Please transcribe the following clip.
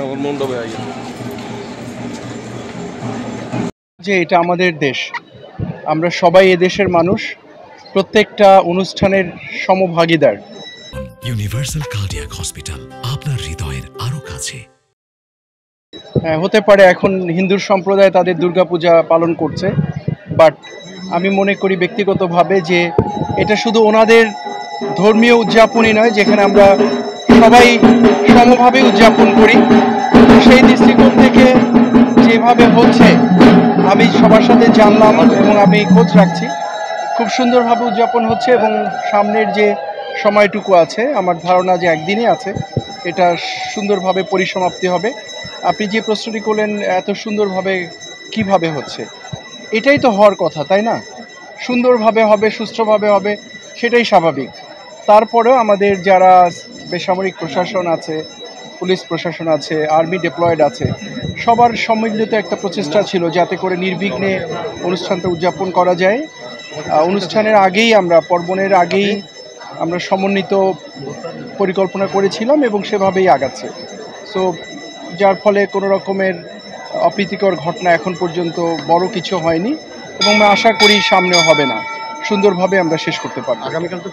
আমার মণ্ডপে আগে যে এটা আমাদের দেশ, আমরা সবাই এ দেশের মানুষ, প্রত্যেকটা অনুষ্ঠানের সমভাগীদার। ইউনিভার্সাল কার্ডিয়াক হসপিটাল, আপনার হৃদয়ের আরো কাছে। হ্যাঁ, হতে পারে এখন হিন্দু সম্প্রদায় তাদের দুর্গাপূজা পালন করছে, বাট আমি মনে করি ব্যক্তিগতভাবে যে এটা শুধু ওনাদের ধর্মীয় উদযাপনই নয়, যেখানে আমরা সবাই সমভাবে উদযাপন করি। সেই দৃষ্টিকোণ থেকে যেভাবে হচ্ছে, আমি সবার সাথে জানলাম এবং আমি খোঁজ রাখছি, খুব সুন্দরভাবে উদযাপন হচ্ছে এবং সামনের যে সময়টুকু আছে আমার ধারণা যে একদিনই আছে, এটা সুন্দরভাবে পরিসমাপ্তি হবে। আপনি যে প্রশ্নটি করলেন এত সুন্দরভাবে কিভাবে হচ্ছে, এটাই তো হওয়ার কথা, তাই না? সুন্দরভাবে হবে, সুষ্ঠুভাবে হবে, সেটাই স্বাভাবিক। তারপরেও আমাদের যারা বেসামরিক প্রশাসন আছে, পুলিশ প্রশাসন আছে, আর্মি ডিপ্লয়েড আছে, সবার সম্মিলিত একটা প্রচেষ্টা ছিল যাতে করে নির্বিঘ্নে অনুষ্ঠানটা উদযাপন করা যায়। অনুষ্ঠানের আগেই আমরা পার্বণের আগেই আমরা সমন্বিত পরিকল্পনা করেছিলাম এবং সেভাবেই আগাচ্ছে। সো যার ফলে কোনো রকমের অপ্রীতিকর ঘটনা এখন পর্যন্ত বড় কিছু হয়নি এবং আমি আশা করি সামনেও হবে না। সুন্দরভাবে আমরা শেষ করতে পারব। আগামীকাল তো